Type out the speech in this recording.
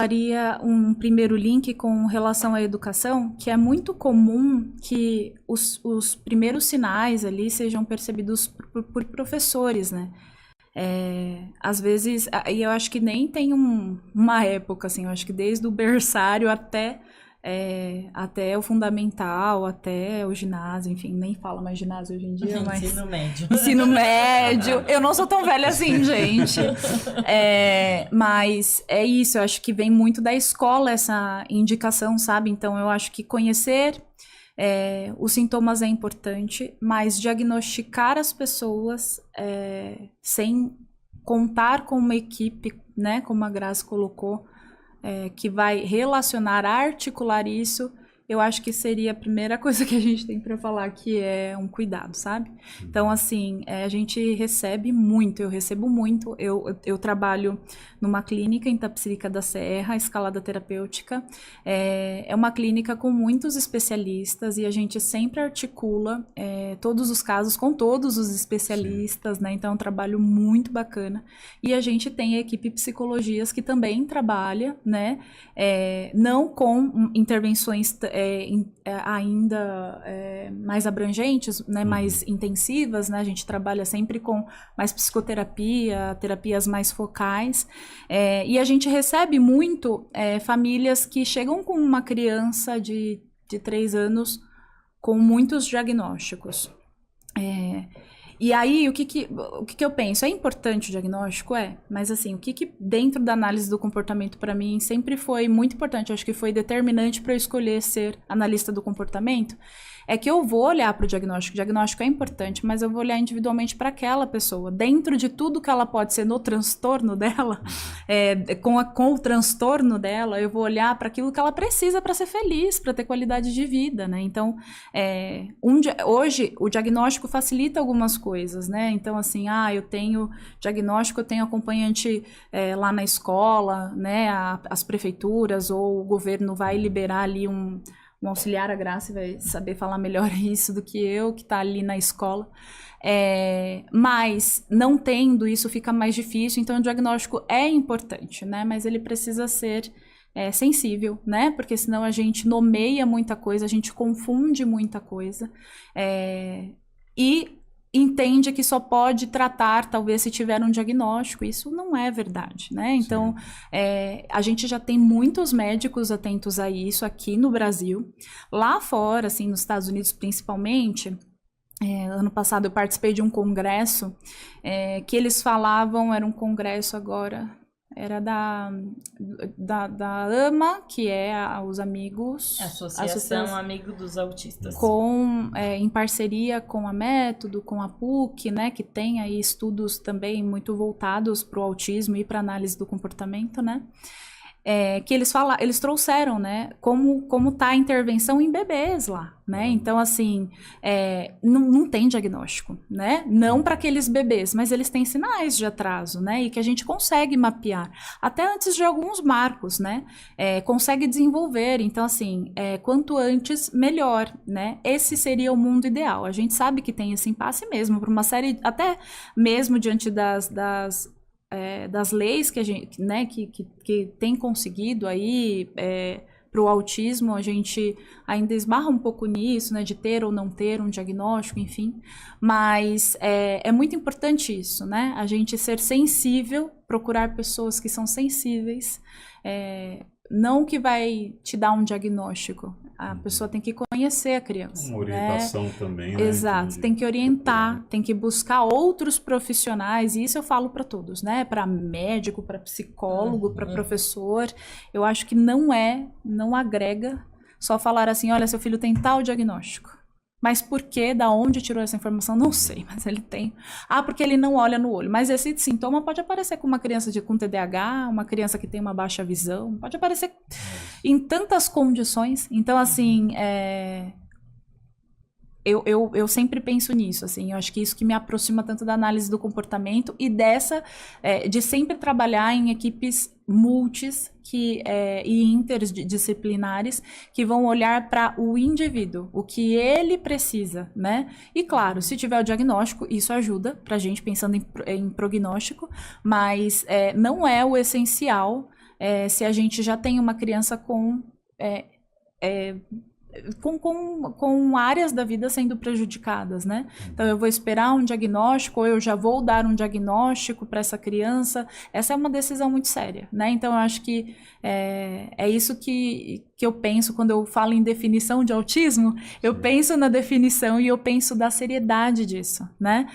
faria um primeiro link com relação à educação, que é muito comum que os primeiros sinais ali sejam percebidos por professores, né? Às vezes, e eu acho que nem tem uma época, assim, eu acho que desde o berçário até o fundamental, até o ginásio, enfim, nem fala mais ginásio hoje em dia, mas... Ensino médio. Ensino médio. Eu não sou tão velha assim, gente. Mas é isso, eu acho que vem muito da escola essa indicação, sabe? Então, eu acho que conhecer os sintomas é importante, mas diagnosticar as pessoas sem contar com uma equipe, né? Como a Grazi colocou, que vai relacionar, articular isso, eu acho que seria a primeira coisa que a gente tem para falar, que é um cuidado, sabe? Então, assim, a gente recebe muito, eu recebo muito. Eu trabalho numa clínica em Itapecerica da Serra, escalada terapêutica. É uma clínica com muitos especialistas e a gente sempre articula todos os casos com todos os especialistas, né? Então, é um trabalho muito bacana. E a gente tem a equipe psicologias que também trabalha, né? Não com intervenções ainda mais abrangentes, né, mais intensivas, né, a gente trabalha sempre com mais psicoterapia, terapias mais focais, e a gente recebe muito famílias que chegam com uma criança de 3 anos com muitos diagnósticos. E aí, o que eu penso? É importante o diagnóstico? Mas assim, o que dentro da análise do comportamento para mim sempre foi muito importante, acho que foi determinante para eu escolher ser analista do comportamento, é que eu vou olhar para o diagnóstico é importante, mas eu vou olhar individualmente para aquela pessoa, dentro de tudo que ela pode ser no transtorno dela, com o transtorno dela, eu vou olhar para aquilo que ela precisa para ser feliz, para ter qualidade de vida, né? Então, hoje, o diagnóstico facilita algumas coisas, né? Então, assim, eu tenho diagnóstico, eu tenho acompanhante lá na escola, né? As prefeituras ou o governo vai liberar ali um auxiliar, a Graça vai saber falar melhor isso do que eu, que está ali na escola. Mas não tendo isso fica mais difícil, então o diagnóstico é importante, né? Mas ele precisa ser sensível, né? Porque senão a gente nomeia muita coisa, a gente confunde muita coisa e entende que só pode tratar, talvez, se tiver um diagnóstico. Isso não é verdade, né? Então, a gente já tem muitos médicos atentos a isso aqui no Brasil. Lá fora, assim, nos Estados Unidos principalmente, ano passado eu participei de um congresso que eles falavam, era um congresso agora... Era da AMA, que é os amigos... Associação Amigo dos Autistas. Em parceria com a Método, com a PUC, né? Que tem aí estudos também muito voltados para o autismo e para análise do comportamento, né? Que eles trouxeram, né, como tá a intervenção em bebês lá, né? Então, assim, não tem diagnóstico, né? Não para aqueles bebês, mas eles têm sinais de atraso, né? E que a gente consegue mapear, até antes de alguns marcos, né? Consegue desenvolver. Então, assim, quanto antes, melhor, né? Esse seria o mundo ideal. A gente sabe que tem esse impasse mesmo, por uma série, até mesmo diante das leis que a gente, né, que tem conseguido aí para o autismo, a gente ainda esbarra um pouco nisso, né, de ter ou não ter um diagnóstico, enfim, mas é muito importante isso, né, a gente ser sensível, procurar pessoas que são sensíveis, não que vai te dar um diagnóstico, a pessoa tem que conhecer a criança. Uma orientação, né? Também, né? Exato, tem que orientar, tem que buscar outros profissionais, e isso eu falo para todos, né? Para médico, para psicólogo, para professor. Eu acho que não agrega só falar assim, olha, seu filho tem tal diagnóstico. Mas por quê? Da onde tirou essa informação? Não sei, mas ele tem. Porque ele não olha no olho. Mas esse sintoma pode aparecer com uma criança com TDAH, uma criança que tem uma baixa visão, pode aparecer em tantas condições. Então, assim, eu sempre penso nisso, assim, eu acho que isso que me aproxima tanto da análise do comportamento e de sempre trabalhar em equipes multis e interdisciplinares que vão olhar para o indivíduo, o que ele precisa, né? E claro, se tiver o diagnóstico, isso ajuda para a gente pensando em prognóstico, mas não é o essencial se a gente já tem uma criança com áreas da vida sendo prejudicadas, né? Então, eu vou esperar um diagnóstico ou eu já vou dar um diagnóstico para essa criança. Essa é uma decisão muito séria, né? Então, eu acho que é isso que eu penso quando eu falo em definição de autismo. Eu penso na definição e eu penso da seriedade disso, né?